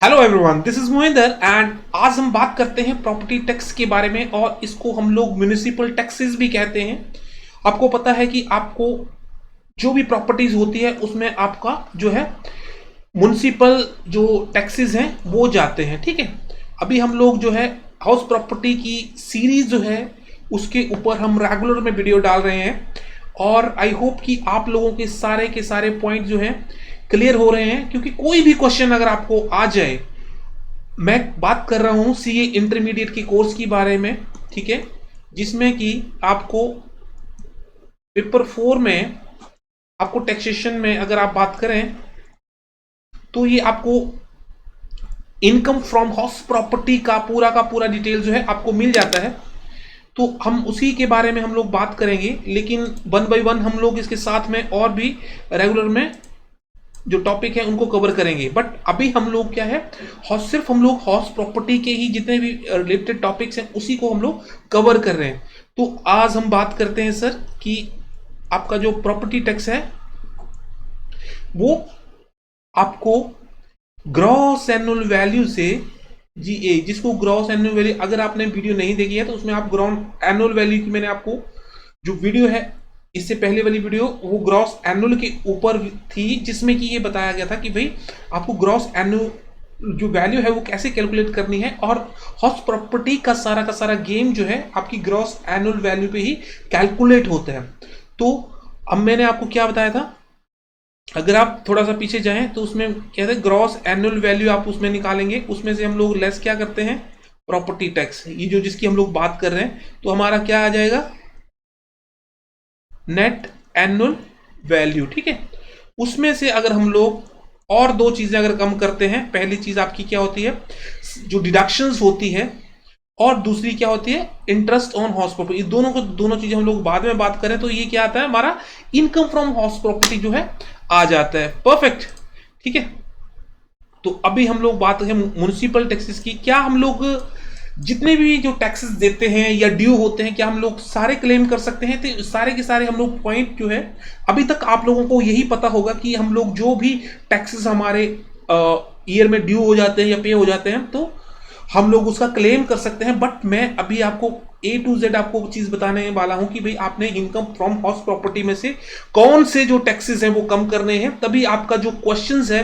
Hello everyone, this is Mohinder and आज हम बात करते हैं प्रॉपर्टी टैक्स के बारे में और इसको हम लोग म्युनिसिपल टैक्सेस भी कहते हैं। आपको पता है कि आपको जो भी प्रॉपर्टीज होती है उसमें आपका जो है म्युनिसिपल जो टैक्सेस हैं वो जाते हैं। ठीक है, अभी हम लोग जो है हाउस प्रॉपर्टी की सीरीज जो है उसके ऊपर हम रेगुलर में वीडियो डाल रहे हैं और आई होप कि आप लोगों के सारे पॉइंट जो हैं क्लियर हो रहे हैं, क्योंकि कोई भी क्वेश्चन अगर आपको आ जाए, मैं बात कर रहा हूं सीए इंटरमीडिएट की कोर्स के बारे में। ठीक है, जिसमें कि आपको पेपर 4 में आपको टैक्सेशन में अगर आप बात करें तो ये आपको इनकम फ्रॉम हाउस प्रॉपर्टी का पूरा डिटेल जो है आपको मिल जाता है। तो हम उसी के बारे में हम लोग बात करेंगे, लेकिन वन बाय वन हम लोग इसके साथ में और भी रेगुलर में जो टॉपिक है उनको कवर करेंगे। बट अभी हम लोग क्या है, सिर्फ हम लोग हाउस प्रॉपर्टी के ही जितने भी रिलेटेड टॉपिक्स हैं उसी को हम लोग कवर कर रहे हैं। तो आज हम बात करते हैं सर कि आपका जो प्रॉपर्टी टैक्स है वो आपको ग्रॉस एनुअल वैल्यू से जीए, जिसको ग्रॉस एनुअल वैल्यू, अगर आपने वीडियो नहीं देखी है तो उसमें आप ग्रॉस एनुअल वैल्यू की मैंने आपको जो वीडियो है इससे पहले वाली वीडियो वो ग्रॉस एनुअल के ऊपर थी, जिसमें कि ये बताया गया था कि भाई आपको ग्रॉस एनुअल जो वैल्यू है वो कैसे कैलकुलेट करनी है और हाउस प्रॉपर्टी का सारा गेम जो है आपकी ग्रॉस एनुअल वैल्यू पे ही कैलकुलेट होता है। तो अब मैंने आपको क्या बताया था, अगर आप थोड़ा सा पीछे जाएं तो उसमें कहते हैं ग्रॉस एनुअल वैल्यू आप उसमें निकालेंगे, उसमें से हम लोग लेस क्या करते हैं, प्रॉपर्टी टैक्स, ये जो जिसकी हम लोग बात कर रहे हैं, तो हमारा क्या आ जाएगा, नेट एनुअल वैल्यू। ठीक है, उसमें से अगर हम लोग और दो चीजें अगर कम करते हैं, पहली चीज आपकी क्या होती है, जो डिडक्शंस होती है, और दूसरी क्या होती है, इंटरेस्ट ऑन हाउस प्रॉपर्टी। दोनों चीजें हम लोग बाद में बात करें तो ये क्या आता है, हमारा इनकम फ्रॉम हाउस प्रॉपर्टी जो है आ जाता है। परफेक्ट, ठीक है। तो अभी हम लोग बात करें म्युनिसिपल टैक्सेस की, क्या हम लोग जितने भी जो टैक्सेस देते हैं या ड्यू होते हैं क्या हम लोग सारे क्लेम कर सकते हैं? तो सारे के सारे हम लोग पॉइंट जो है, अभी तक आप लोगों को यही पता होगा कि हम लोग जो भी टैक्सेस हमारे ईयर में ड्यू हो जाते हैं या पे हो जाते हैं तो हम लोग उसका क्लेम कर सकते हैं। बट मैं अभी आपको A to Z आपको चीज बताने वाला हूं कि भाई आपने इनकम फ्रॉम हाउस प्रॉपर्टी में से कौन से जो टैक्सेस हैं वो कम करने हैं, तभी आपका जो क्वेश्चंस है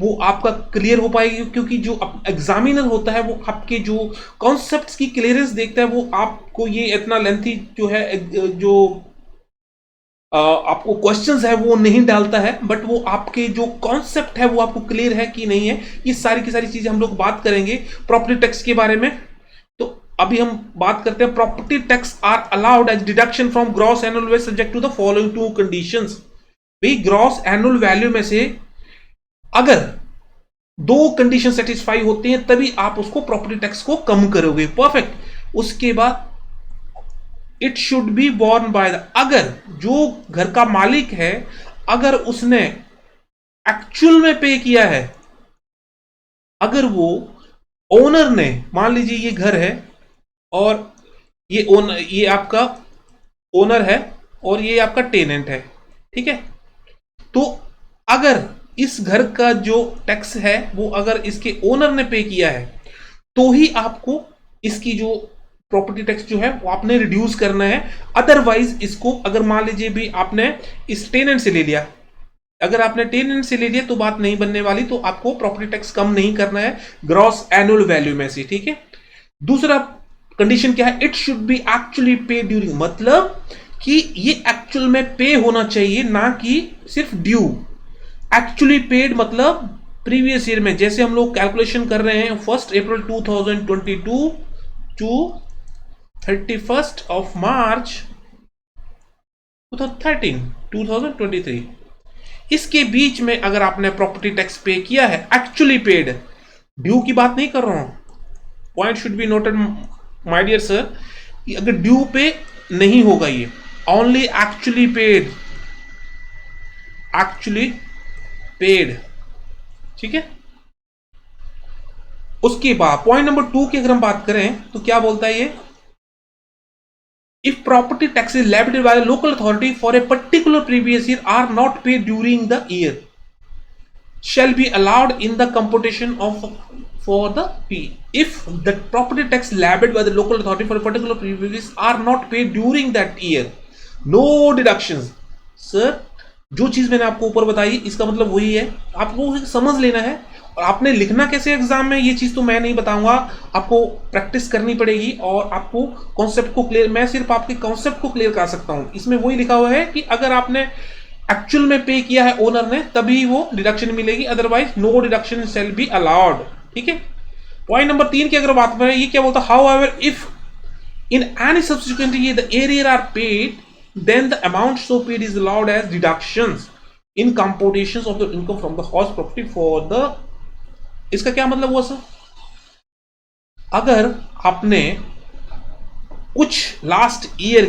वो आपका क्लियर हो पाएगी। क्योंकि जो एग्जामिनर होता है वो आपके जो कॉन्सेप्ट्स की क्लियरेंस देखता है, वो आपको ये इतना लेंथी जो है जो आपको क्वेश्चंस है वो नहीं डालता है, बट वो आपके जो कॉन्सेप्ट है वो आपको क्लियर है कि नहीं है। ये सारी की सारी चीजें हम लोग बात करेंगे प्रॉपर्टी टैक्स के बारे में। तो अभी हम बात करते हैं, property tax are allowed as deduction from gross annual value subject to the following two conditions. भाई ग्रॉस एनुअल वैल्यू में से अगर दो कंडीशन सेटिस्फाई होती हैं तभी आप उसको प्रॉपर्टी टैक्स को कम करोगे। परफेक्ट। उसके बाद it should be borne by the, अगर जो घर का मालिक है अगर उसने एक्चुअल में पे किया है, अगर वो ओनर ने, मान लीजिए ये घर है और ये आपका ओनर है और ये आपका टेनेंट है, ठीक है, तो अगर इस घर का जो टैक्स है वो अगर इसके ओनर ने पे किया है तो ही आपको इसकी जो प्रॉपर्टी टैक्स जो है वो आपने रिड्यूस करना है। अदरवाइज इसको अगर मान लीजिए भी आपने इस टेनेंट से ले लिया, अगर आपने टेनेंट से ले लिया तो बात नहीं बनने वाली, तो आपको प्रॉपर्टी टैक्स कम नहीं करना है ग्रॉस एनुअल वैल्यू में से। ठीक है, दूसरा कंडीशन क्या है, इट शुड बी एक्चुअली पे ड्यूरिंग, मतलब कि ये एक्चुअल में पे होना चाहिए, ना कि सिर्फ ड्यू। एक्चुअली पेड मतलब प्रीवियस ईयर में, जैसे हम लोग कैलकुलेशन कर रहे हैं 1 अप्रैल 2022 टू 31 मार्च 2023, इसके बीच में अगर आपने प्रॉपर्टी टैक्स पे किया है, एक्चुअली पेड, ड्यू की बात नहीं कर रहा हूं, point should be noted my dear sir, अगर ड्यू पे नहीं होगा, ये only actually paid, actually paid. ठीक है, उसके बाद पॉइंट नंबर 2 की अगर हम बात करें तो क्या बोलता है ये, if property tax is levied by a local authority for a particular previous year are not paid during the year shall be allowed in the computation of for the P. If the property tax levied by the local authority for a particular privileges are not paid during that year, no deductions. Sir, जो चीज मैंने आपको ऊपर बताई इसका मतलब वही है, आपको समझ लेना है। और आपने लिखना कैसे एग्जाम में ये चीज तो मैं नहीं बताऊंगा, आपको प्रैक्टिस करनी पड़ेगी और आपको कॉन्सेप्ट को क्लियर, मैं सिर्फ आपके कॉन्सेप्ट को क्लियर कर सकता हूं। इसमें वही लिखा हुआ है कि अगर आपने एक्चुअल में पे किया है ओनर ने तभी वो डिडक्शन मिलेगी, otherwise no deduction shall be allowed. ठीक है। पॉइंट नंबर 3 की अगर बात करें, ये क्या बोलता है, however if in any subsequent year the arrear are paid then the amount so paid is allowed as deductions in computations of the income from the house property for the, इसका क्या मतलब हुआ sir, अगर आपने कुछ last year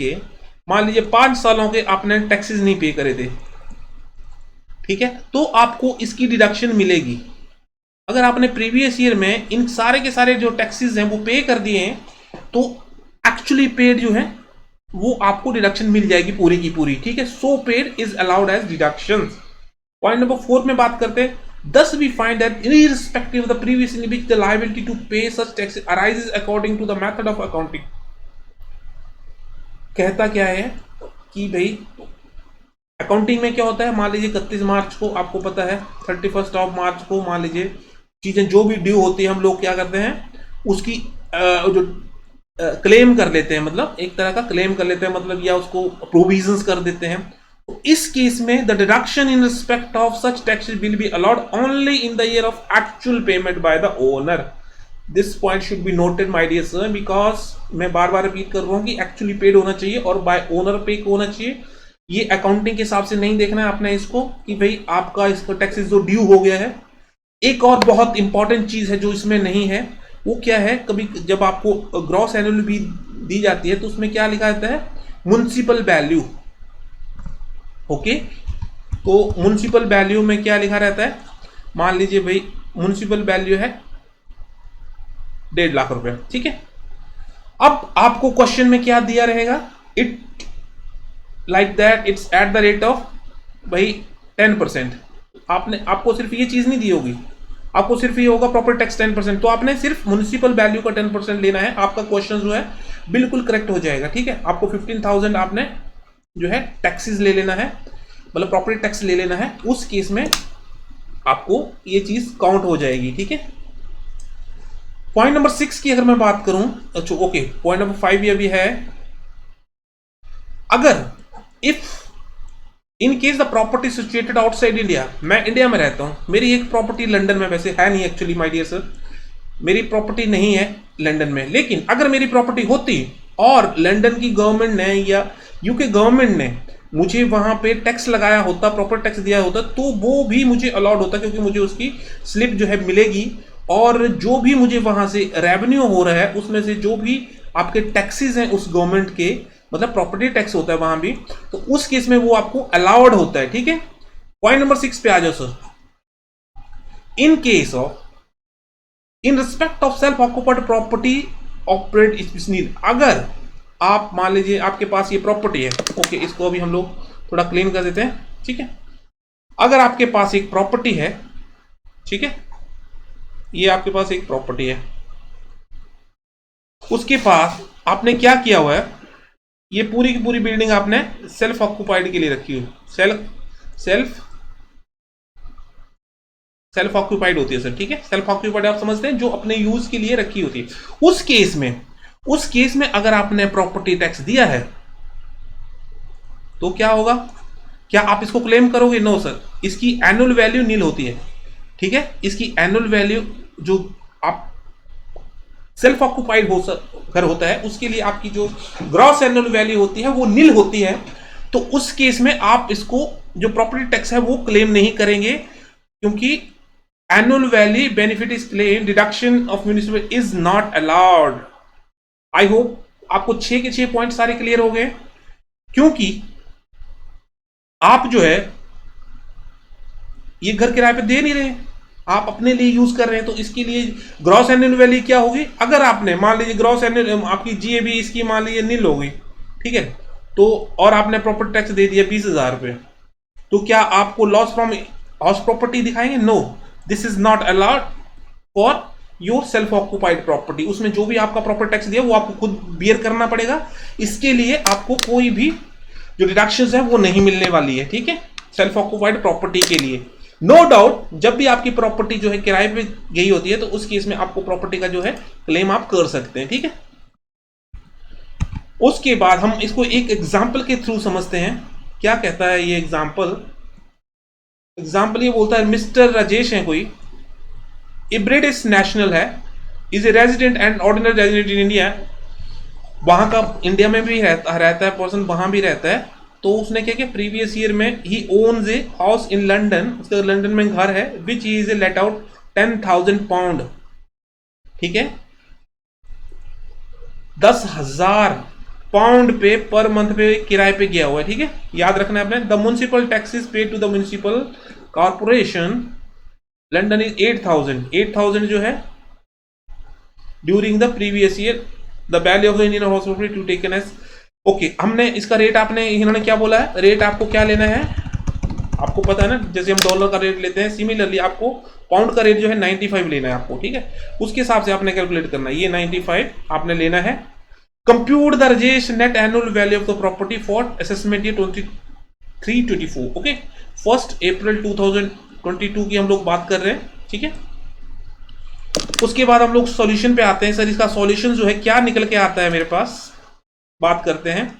के मान लीजिए 5 सालों के आपने टैक्सेस नहीं पे करे थे, ठीक है, तो आपको इसकी डिडक्शन मिलेगी। अगर आपने प्रीवियस ईयर में इन सारे के सारे जो टैक्सेस हैं वो पे कर दिए हैं तो एक्चुअली पेड जो है वो आपको डिडक्शन मिल जाएगी पूरी की पूरी। ठीक है, so paid is allowed as deduction. Point number 4 में बात करते हैं, thus we find that irrespective of the previous in which the liability to pay such tax arises according to the method of accounting। कहता क्या है कि भाई accounting में क्या होता है, मान लीजिए 31 मार्च को आपको पता है 31 ऑफ मार्च को मान लीजिए चीजें जो भी ड्यू होती है हम लोग क्या करते हैं उसकी जो क्लेम कर लेते हैं, मतलब एक तरह का क्लेम कर लेते हैं, मतलब या उसको प्रोविजंस कर देते हैं। तो इस केस में the deduction in respect of such taxes will be allowed only in the year of actual payment by the owner. This point should be noted my dear sir, because मैं बार बार repeat कर रहा हूं कि actually paid होना चाहिए और bye owner पे होना चाहिए। ये अकाउंटिंग के हिसाब से नहीं देखना है आपने इसको कि भाई आपका इसको टैक्सेस जो ड्यू हो गया है। एक और बहुत इंपॉर्टेंट चीज है जो इसमें नहीं है, वो क्या है, कभी जब आपको ग्रॉस एनुअल भी दी जाती है तो उसमें क्या लिखा जाता है, म्युनिसिपल वैल्यू। ओके, तो म्युनिसिपल वैल्यू में क्या लिखा रहता है, मान लीजिए भाई म्युनिसिपल वैल्यू है 1.5 लाख रुपए। ठीक है, अब आपको क्वेश्चन में क्या दिया रहेगा, it like that it's at the rate of भाई 10%। आपको सिर्फ ये चीज नहीं दी होगी, आपको सिर्फ ये होगा प्रॉपर्टी टैक्स 10%, तो आपने सिर्फ म्युनिसिपल वैल्यू का 10% लेना है, आपका क्वेश्चन जो है बिल्कुल करेक्ट हो जाएगा। ठीक है, आपको 15,000 आपने जो है टैक्सेस ले लेना है, मतलब प्रॉपर्टी टैक्स ले लेना है, उस केस में आपको ये चीज काउंट हो जाएगी। ठीक है, पॉइंट नंबर 6 की अगर मैं बात करूं, अच्छा ओके, पॉइंट नंबर 5 ये भी है, अगर if in case the property situated outside India, मैं इंडिया में रहता हूं, मेरी एक प्रॉपर्टी लंदन में वैसे है नहीं एक्चुअली माय डियर सर, मेरी प्रॉपर्टी नहीं है लंदन में, लेकिन अगर मेरी प्रॉपर्टी होती और लंदन की गवर्नमेंट ने या यूके गवर्नमेंट ने मुझे वहां पे टैक्स लगाया होता, प्रॉपर्टी टैक्स दिया होता, तो वो भी मुझे अलाउड होता, क्योंकि मुझे उसकी स्लिप जो है मिलेगी और जो भी मुझे वहां से रेवेन्यू हो रहा है उसमें से जो भी आपके टैक्सेस हैं उस गवर्नमेंट के, मतलब प्रॉपर्टी टैक्स होता है वहां भी, तो उस केस में वो आपको अलाउड होता है। ठीक है, पॉइंट नंबर 6 पे आ जाओ sir, in case of in respect of self occupied property operate specially, अगर आप मान लीजिए आपके पास ये प्रॉपर्टी है, ओके, इसको अभी हम लोग थोड़ा क्लीन कर देते हैं। ठीक है, अगर आपके पास एक प्रॉपर्टी है, ठीक है, ये आपके पास एक प्रॉपर्टी है, उसके पास आपने क्या किया हुआ है, ये पूरी की पूरी बिल्डिंग आपने सेल्फ ऑक्यूपाइड के लिए रखी हुई, सेल्फ ऑक्यूपाइड होती है सर। ठीक है, सेल्फ ऑक्यूपाइड आप समझते हैं, जो अपने यूज के लिए रखी होती है। उस केस में अगर आपने प्रॉपर्टी टैक्स दिया है तो क्या होगा, क्या आप इसको क्लेम करोगे? नो सर, इसकी एनुअल वैल्यू नील होती है। ठीक है, इसकी एनुअल वैल्यू जो आप सेल्फ ऑक्यूपाइड घर होता है उसके लिए आपकी जो ग्रॉस एनुअल वैल्यू होती है वो नील होती है, तो उस केस में आप इसको जो प्रॉपर्टी टैक्स है वो क्लेम नहीं करेंगे, क्योंकि annual value benefit is claim, deduction of municipal is not allowed. I hope आपको 6 के 6 पॉइंट सारे क्लियर हो गए, क्योंकि आप जो है ये घर किराए पे दे नहीं रहे, आप अपने लिए यूज कर रहे हैं, तो इसके लिए ग्रॉस एनुअल वैल्यू क्या होगी, अगर आपने मान लीजिए ग्रॉस एनुअल आपकी जीएबी इसकी मान लीजिए नील हो गई, ठीक है, तो और आपने प्रॉपर्टी टैक्स दे दिया 20,000 रुपए, तो क्या आपको लॉस फ्रॉम हाउस प्रॉपर्टी दिखाएंगे? No, this is not allowed for your self occupied property. उसमें जो भी आपका प्रॉपर्टी टैक्स दिया वो आपको खुद बियर करना पड़ेगा। इसके लिए आपको कोई भी जो डिडक्शंस है वो नहीं मिलने वाली है, ठीक है, सेल्फ ऑक्यूपाइड प्रॉपर्टी के लिए। नो डाउट जब भी आपकी प्रॉपर्टी जो है किराए पे गई होती है तो उस केस में आपको प्रॉपर्टी का जो है क्लेम आप कर सकते हैं, ठीक है। उसके बाद हम इसको एक एग्जाम्पल के थ्रू समझते हैं। क्या कहता है ये एग्जाम्पल? एग्जाम्पल ये बोलता है मिस्टर राजेश है कोई, ए ब्रिटिश नेशनल है, is a resident and ordinary resident in India. वहां का इंडिया में भी रहता है पर्सन, वहां भी रहता है। तो उसने क्या किया, प्रीवियस ईयर में ही owns a house in London, उसका लंदन में घर है, which he is a let out 10,000 pound, ठीक है, 10,000 पाउंड पे पर मंथ पे किराए पे गया हुआ है, ठीक है। याद रखना है आपने, the municipal taxes paid to the municipal corporation London is 8,000 जो है during the previous year the value of the Indian house property to taken as. Okay, हमने इसका रेट, आपने इन्होंने क्या बोला है, रेट आपको क्या लेना है, आपको पता है ना, जैसे हम डॉलर का रेट लेते हैं सिमिलरली आपको पाउंड का रेट जो है 95 लेना है आपको, ठीक है। उसके हिसाब से आपने कैलकुलेट करना है, ये 95 आपने लेना है। Compute the Rajesh net annual value of the property for assessment year 23-24, okay, 1 अप्रैल 2022 की हम लोग बात कर रहे हैं, ठीक है। उसके बाद हम लोग सॉल्यूशन पे आते हैं। सर इसका सॉल्यूशन जो है क्या निकल के आता है मेरे पास, बात करते हैं।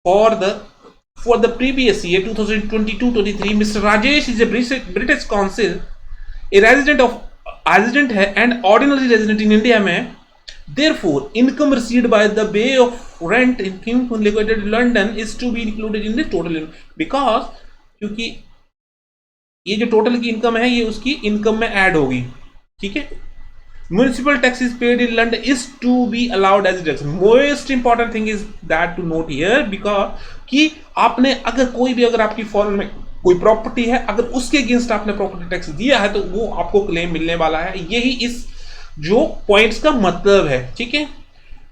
For the previous year 2022-23, Mr. Rajesh is a British consul, a resident है and ordinary resident in India में। Therefore, income received by the way of rent income located in London is to be included in the total income, because क्योंकि ये जो total की income है ये उसकी income में ऐड होगी, ठीक है। Municipal taxes paid in London is to be allowed as tax. Most important thing is that to note here, because कि आपने अगर कोई भी, अगर आपकी फॉरेन में कोई प्रॉपर्टी है, अगर उसके अगेंस्ट आपने प्रॉपर्टी टैक्स दिया है तो वो आपको क्लेम मिलने वाला है। यही इस जो पॉइंट्स का मतलब है, ठीक है।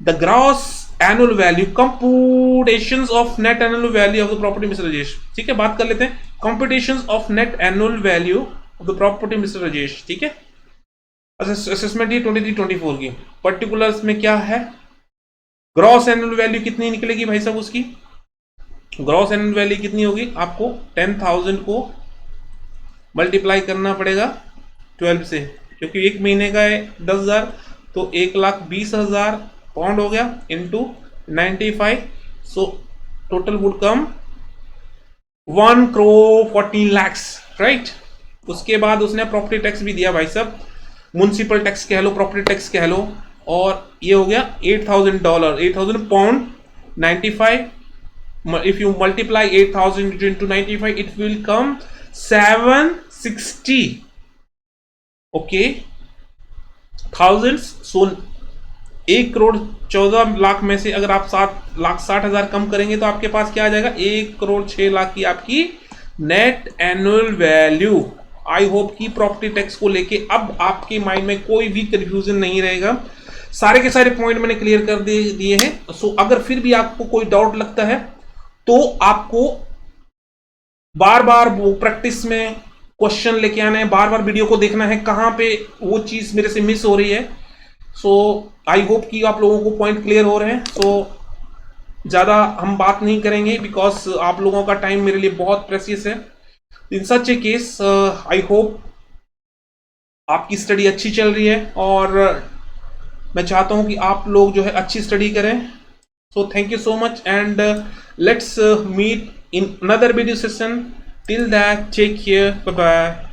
The gross annual value computations of net annual value of the property mister Rajesh, ठीक है। बात कर लेते हैं computations of net annual value of the property mister Rajesh, ठीक है। असेसमेंट ये 23-24 की पर्टिकुलर्स में क्या है, ग्रॉस एनुअल वैल्यू कितनी निकलेगी भाई साहब, उसकी ग्रॉस एनुअल वैल्यू कितनी होगी, आपको 10,000 को मल्टीप्लाई करना पड़ेगा 12 से, क्योंकि एक महीने का है 10,000, तो 1,20,000 पाउंड हो गया into 95, so total would come 1,14,00,000, right. उसके बाद उसने प्रॉपर्टी टैक्स भी दिया भाई साहब, म्युनिसिपल टैक्स कह लो, प्रॉपर्टी टैक्स कह लो, और ये हो गया $8,000, 8,000 pound 95। if you multiply 8,000 into 95 it will come 760, okay, thousands। so 1,14,00,000 में से अगर आप 7,60,000 कम करेंगे तो आपके पास क्या आ जाएगा, 1,06,00,000 की आपकी net annual value. I hope कि प्रॉपर्टी टैक्स को लेके अब आपके माइंड में कोई भी कंफ्यूजन नहीं रहेगा, सारे के सारे पॉइंट मैंने क्लियर कर दिए हैं। सो अगर फिर भी आपको कोई डाउट लगता है तो आपको बार बार वो प्रैक्टिस में क्वेश्चन लेके आना है, बार बार वीडियो को देखना है कहां पे वो चीज मेरे से मिस हो रही है। सो आई होप कि आप लोगों को पॉइंट क्लियर हो रहे हैं। सो ज्यादा हम बात नहीं करेंगे बिकॉज आप लोगों का टाइम मेरे लिए बहुत प्रेशियस है। इन सच ए केस आई होप आपकी स्टडी अच्छी चल रही है और मैं चाहता हूं कि आप लोग जो है अच्छी स्टडी करें। So thank you so much and let's meet in another video session. Till that, take care, bye bye.